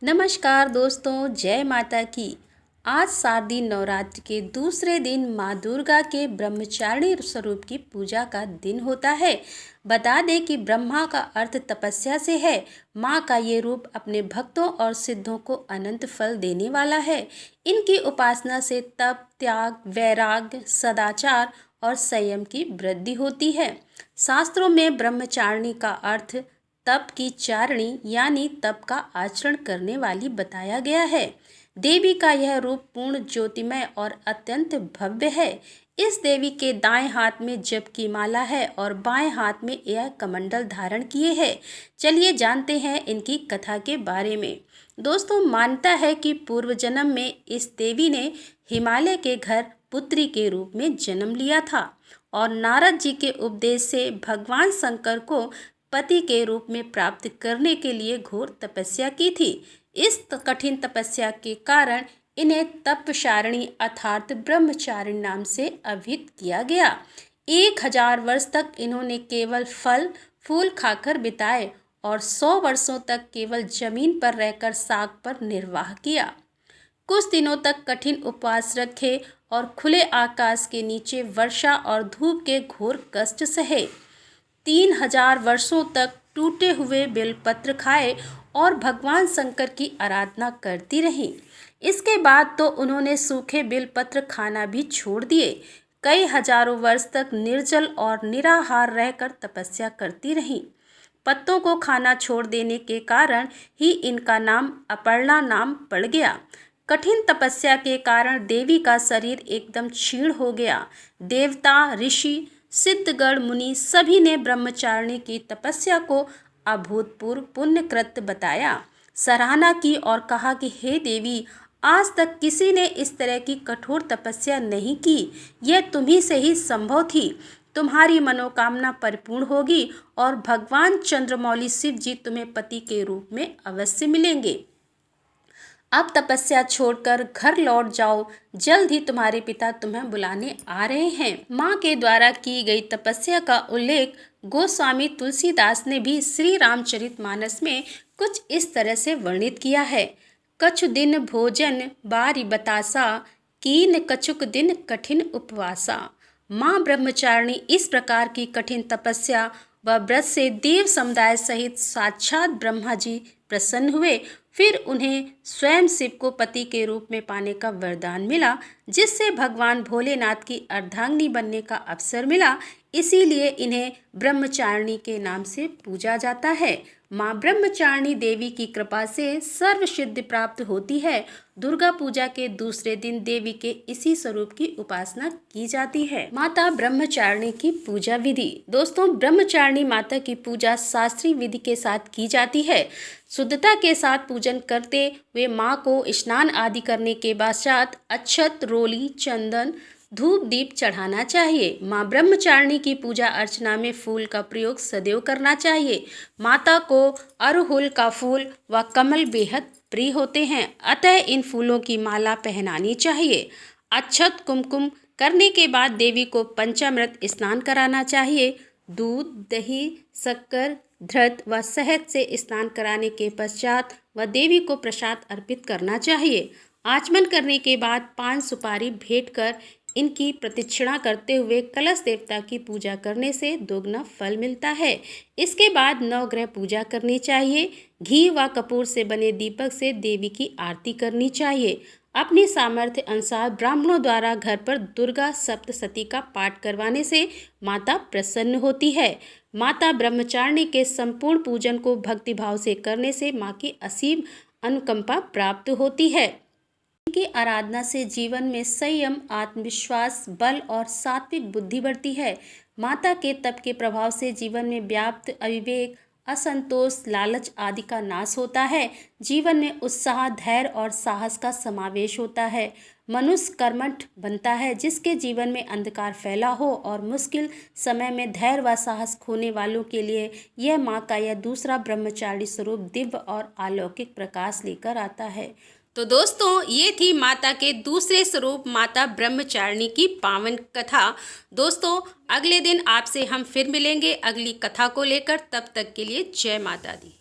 नमस्कार दोस्तों, जय माता की। आज शारदीय नवरात्र के दूसरे दिन माँ दुर्गा के ब्रह्मचारिणी स्वरूप की पूजा का दिन होता है। बता दें कि ब्रह्मा का अर्थ तपस्या से है। माँ का ये रूप अपने भक्तों और सिद्धों को अनंत फल देने वाला है। इनकी उपासना से तप, त्याग, वैराग्य, सदाचार और संयम की वृद्धि होती है। शास्त्रों में ब्रह्मचारिणी का अर्थ तप की चारणी यानी तप का आचरण करने वाली बताया गया है। देवी का यह रूप पूर्ण ज्योतिमय और अत्यंत भव्य है। इस देवी के दाएं हाथ में जप की माला है और बाएं हाथ में यह कमंडल धारण किए है। चलिए जानते हैं इनकी कथा के बारे में। दोस्तों, मानता है कि पूर्व जन्म में इस देवी ने हिमालय के घर पुत्री के रूप में जन्म लिया था और नारद जी के उपदेश से भगवान शंकर को पति के रूप में प्राप्त करने के लिए घोर तपस्या की थी। इस कठिन तपस्या के कारण इन्हें तपशारिणी अर्थात ब्रह्मचारिणी नाम से अभिहित किया गया। 1000 वर्ष तक इन्होंने केवल फल फूल खाकर बिताए और 100 वर्षों तक केवल जमीन पर रहकर साग पर निर्वाह किया। कुछ दिनों तक कठिन उपवास रखे और खुले आकाश के नीचे वर्षा और धूप के घोर कष्ट सहे। 3000 वर्षों तक टूटे हुए बेलपत्र खाए और भगवान शंकर की आराधना करती रहीं। इसके बाद तो उन्होंने सूखे बेलपत्र खाना भी छोड़ दिए। कई हजारों वर्ष तक निर्जल और निराहार रहकर तपस्या करती रहीं। पत्तों को खाना छोड़ देने के कारण ही इनका नाम अपर्णा नाम पड़ गया। कठिन तपस्या के कारण देवी का शरीर एकदम क्षीण हो गया। देवता, ऋषि, सिद्धगण, मुनि सभी ने ब्रह्मचारिणी की तपस्या को अभूतपूर्व पुण्यकृत बताया, सराहना की और कहा कि हे देवी, आज तक किसी ने इस तरह की कठोर तपस्या नहीं की। यह तुम्ही से ही संभव थी। तुम्हारी मनोकामना परिपूर्ण होगी और भगवान चंद्रमौली शिव जी तुम्हें पति के रूप में अवश्य मिलेंगे। अब तपस्या छोड़कर घर लौट जाओ, जल्द ही तुम्हारे पिता तुम्हें बुलाने आ रहे हैं। माँ के द्वारा की गई तपस्या का उल्लेख गोस्वामी तुलसीदास ने भी श्री रामचरितमानस में कुछ इस तरह से वर्णित किया है। कछु दिन भोजन बारी बतासा, कीन कछुक दिन कठिन उपवासा। माँ ब्रह्मचारिणी इस प्रकार की कठिन तपस्या व व्रत से देव समुदाय सहित साक्षात ब्रह्मा जी प्रसन्न हुए। फिर उन्हें स्वयं शिव को पति के रूप में पाने का वरदान मिला, जिससे भगवान भोलेनाथ की अर्धांगिनी बनने का अवसर मिला। इसीलिए इन्हें ब्रह्मचारिणी के नाम से पूजा जाता है। माँ ब्रह्मचारिणी देवी की कृपा से सर्व सिद्धि प्राप्त होती है। दुर्गा पूजा के दूसरे दिन देवी के इसी स्वरूप की उपासना की जाती है। माता ब्रह्मचारिणी की पूजा विधि। दोस्तों, ब्रह्मचारिणी माता की पूजा शास्त्रीय विधि के साथ की जाती है। शुद्धता के साथ पूजन करते हुए माँ को स्नान आदि करने के पश्चात अक्षत, रोली, चंदन, धूप दीप चढ़ाना चाहिए। माँ ब्रह्मचारिणी की पूजा अर्चना में फूल का प्रयोग सदैव करना चाहिए। माता को अड़हुल का फूल व कमल बेहद प्रिय होते हैं, अतः इन फूलों की माला पहनानी चाहिए। अक्षत कुमकुम करने के बाद देवी को पंचामृत स्नान कराना चाहिए। दूध, दही, शक्कर, घृत व शहद से स्नान कराने के पश्चात व देवी को प्रसाद अर्पित करना चाहिए। आचमन करने के बाद पान सुपारी भेंट कर इनकी प्रदक्षिणा करते हुए कलश देवता की पूजा करने से दोगुना फल मिलता है। इसके बाद नवग्रह पूजा करनी चाहिए। घी व कपूर से बने दीपक से देवी की आरती करनी चाहिए। अपनी सामर्थ्य अनुसार ब्राह्मणों द्वारा घर पर दुर्गा सप्तशती का पाठ करवाने से माता प्रसन्न होती है। माता ब्रह्मचारिणी के संपूर्ण पूजन को भक्तिभाव से करने से माँ की असीम अनुकंपा प्राप्त होती है। इनकी आराधना से जीवन में संयम, आत्मविश्वास, बल और सात्विक बुद्धि बढ़ती है। माता के तप के प्रभाव से जीवन में व्याप्त अविवेक, असंतोष, लालच आदि का नाश होता है। जीवन में उत्साह, धैर्य और साहस का समावेश होता है। मनुष्य कर्मठ बनता है, जिसके जीवन में अंधकार फैला हो और मुश्किल समय में धैर्य व साहस खोने वालों के लिए यह माँ का यह दूसरा ब्रह्मचारिणी स्वरूप दिव्य और अलौकिक प्रकाश लेकर आता है। तो दोस्तों, ये थी माता के दूसरे स्वरूप माता ब्रह्मचारिणी की पावन कथा। दोस्तों, अगले दिन आपसे हम फिर मिलेंगे अगली कथा को लेकर। तब तक के लिए जय माता दी।